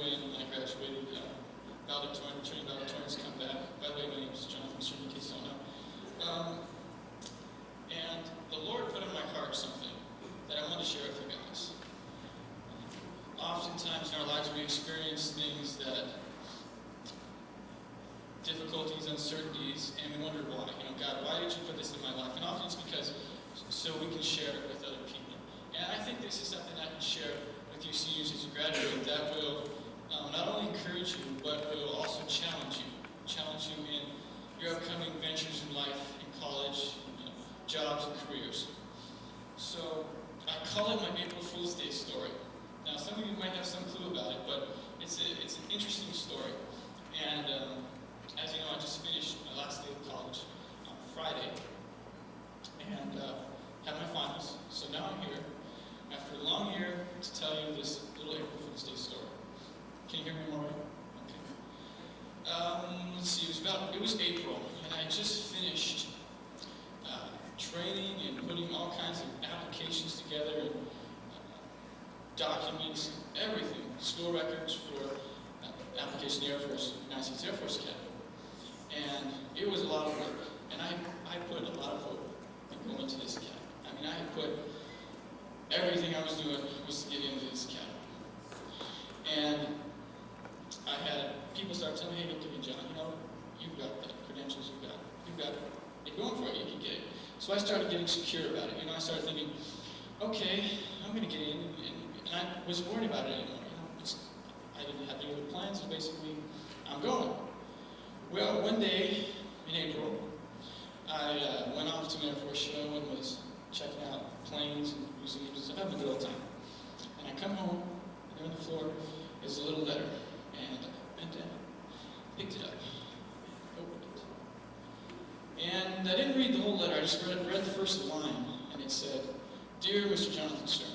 graduated, and I graduated valedictorian, returning valedictorians come back. By the way, my name is Jonathan Stern, in case you don't know. And the Lord put in my heart something that I want to share with you guys. Oftentimes in our lives we experience things that, difficulties, uncertainties, and we wonder why. God, why did you put this in my life? And often it's because so we can share it with other people. And I think this is something I can share with you seniors as you graduate that will not only encourage you, but will also challenge you in your upcoming ventures in life, in college, jobs and careers. So I call it my April Fool's Day story. Now some of you might have some clue about it, but it's an interesting story. And as you know, I just finished my last day of college on Friday and had my finals. So now I'm here after a long year to tell you this little April Fool's Day story. Can you hear me all right? Okay. Let's see, it was April, and I just finished training and putting all kinds of applications together and documents, everything, school records for application to the Air Force, United States Air Force Academy. And it was a lot of work, and I put a lot of hope in going to this academy. I mean, I had put everything I was doing was to get into this academy. And I had people start telling me, hey, look at me, John, you've got the credentials, you've got it. You're going for it, you can get it. So I started getting secure about it. I started thinking, okay, I'm going to get in, and I wasn't worried about it anymore. I didn't have any other plans, so basically, I'm going. Well, one day in April, I went off to an Air Force show and was checking out planes and museums and stuff, having a good old time. And I come home, and there on the floor is a little letter, and I bent down, picked it up, opened it. And I didn't read the whole letter, I just read the first line, and it said, Dear Mr. Jonathan Stern,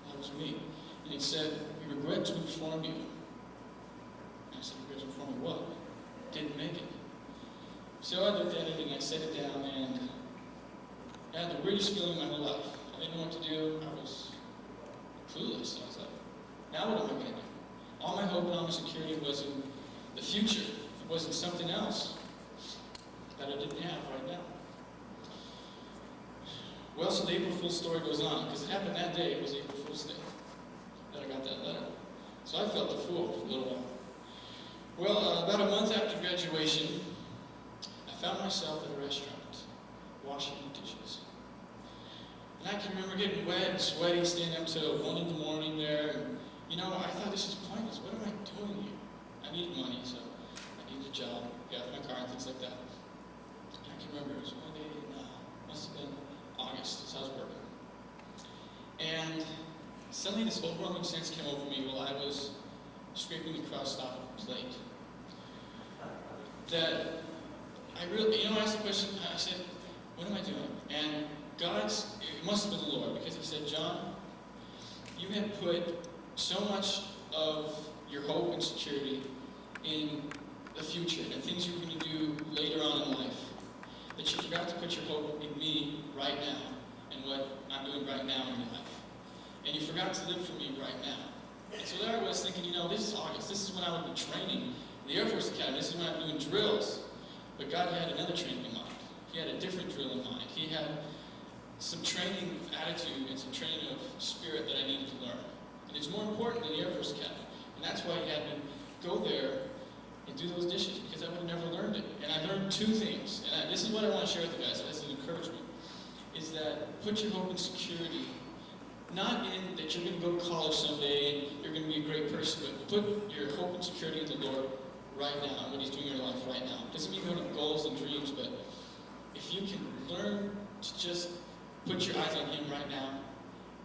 that was me. And it said, we regret to inform you. And I said, regret to inform me what? Didn't make it. So I looked at it and I set it down, and I had the weirdest feeling in my whole life. I didn't know what to do. I was clueless. I was like, now what am I going to do? All my hope and all my security was in the future. It wasn't something else that I didn't have right now. Well, so the April Fool's story goes on, because it happened that day. It was April Fool's Day that I got that letter. So I felt the fool for a little while. Well, about a month after graduation, I found myself at a restaurant, washing dishes. And I can remember getting wet and sweaty, staying up till 1 in the morning there. And, I thought, this is pointless. What am I doing here? I needed money, so I needed a job, got my car and things like that. And I can remember it was one day in, must have been August, as I was working. And suddenly this overwhelming sense came over me while I was scraping the crust off of a plate. That I really, I asked the question, I said, what am I doing? And it must have been the Lord, because he said, John, you have put so much of your hope and security in the future and things you're going to do later on in life, that you forgot to put your hope in me right now and what I'm doing right now in your life. And you forgot to live for me right now. And so there I was thinking, this is August. This is when I would be training in the Air Force Academy. This is when I'm doing drills. But God had another training in mind. He had a different drill in mind. He had some training attitude and some training of spirit that I needed to learn. And it's more important than the Air Force Academy. And that's why he had me go there and do those dishes, because I would have never learned it. And I learned two things. And this is what I want to share with you guys as an encouragement, is that put your hope and security not in that you're going to go to college someday and you're going to be a great person, but put your hope and security in the Lord right now, and what he's doing in your life right now. It doesn't mean go to goals and dreams, but if you can learn to just put your eyes on him right now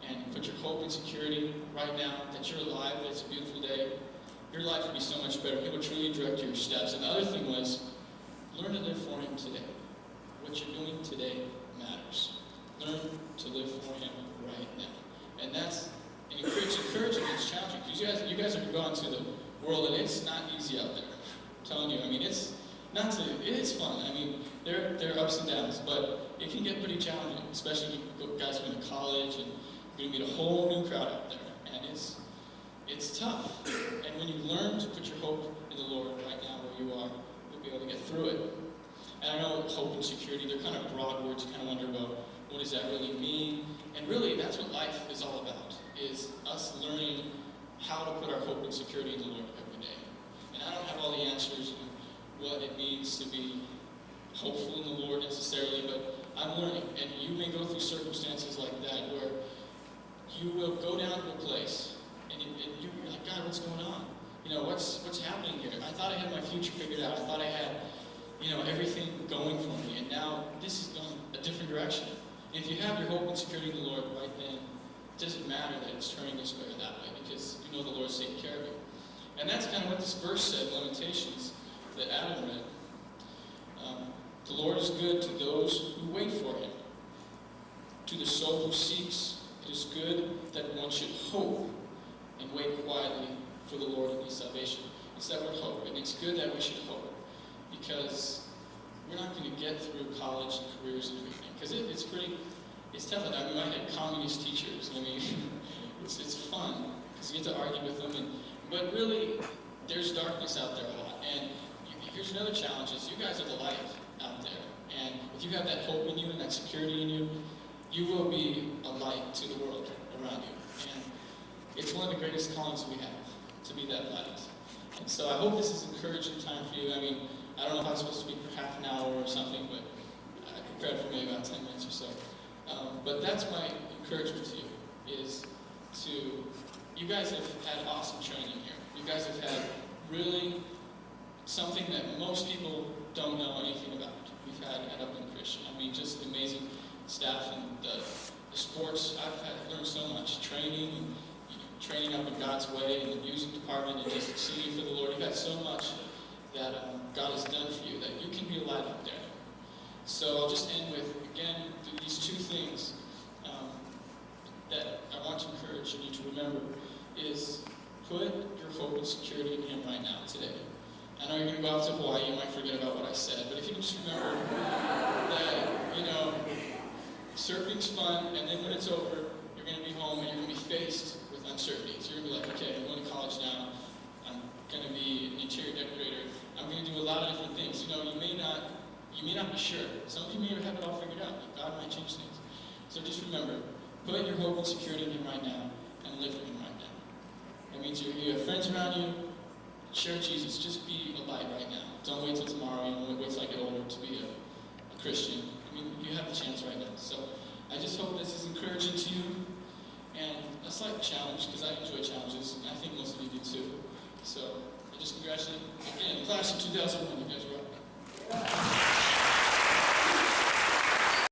and put your hope and security right now, that you're alive, that it's a beautiful day, your life will be so much better. He will truly direct your steps. And the other thing was, learn to live for him today. What you're doing today matters. Learn to live for him right now. And that's encouraging, it's challenging. Because you guys have gone to the world, and it's not easy out there. I'm telling you, it's it is fun. There are ups and downs, but it can get pretty challenging, especially when you guys go to college and you're going to meet a whole new crowd out there. And it's tough. And when you learn to put your hope in the Lord right now where you are, you'll be able to get through it. And I know hope and security, they're kind of broad words. You kind of wonder about what does that really mean? And really, that's what life is all about, is us learning how to put our hope and security in the Lord every day. And I don't have all the answers and what it means to be hopeful in the Lord necessarily, but I'm learning. And you may go through circumstances like that where you will go down to a place and you're like, God, what's going on? What's happening here? I thought I had my future figured out. I thought I had, everything going for me. And now this is going a different direction. And if you have your hope and security in the Lord right then, it doesn't matter that it's turning this way or that way, because you know the Lord's taking care of you. And that's kind of what this verse said, Lamentations, that Adam read. The Lord is good to those who wait for him. To the soul who seeks, it is good that one should hope and wait quietly for the Lord in his salvation. It's that word hope, and it's good that we should hope, because we're not going to get through college and careers and everything, because it's tough. I mean, I had communist teachers. I mean, it's fun, because you get to argue with them, but really, there's darkness out there a lot. And here's another challenge: is you guys are the light out there, and if you have that hope in you and that security in you, you will be a light to the world around you. And it's one of the greatest callings we have, to be that light. And so I hope this is an encouraging time for you. I mean, I don't know if I was supposed to speak for half an hour or something, but I prepared for maybe about 10 minutes or so. But that's my encouragement to you, is you guys have had awesome training here. You guys have had really something that most people don't know anything about. We've had at Upland Christian. I mean, just amazing staff and the sports. I've learned so much. Training up in God's way, and the music department, and just singing for the Lord. You've had so much that God has done for you, that you can be a light out there. So I'll just end with, again, these two things that I want to encourage you to remember is put your hope and security in him right now, today. I know you're going to go out to Hawaii, you might forget about what I said, but if you can just remember that, surfing's fun, and then when it's over, you're going to be home and you're going to be faced with uncertainties. You're going to be like, okay, I'm going to college now, I'm going to be an interior decorator, I'm going to do a lot of different things. You may not be sure. Some of you may have it all figured out, but God might change things. So just remember, put your hope and security in him right now, and live for him right now. That means you have friends around you. Share Jesus. Just be a light right now. Don't wait till tomorrow. Wait till I get older to be a Christian. I mean, you have the chance right now. So I just hope this is encouraging to you. And that's like a challenge, because I enjoy challenges, and I think most of you do too. So I just congratulate you again. Class of 2001, you guys are up.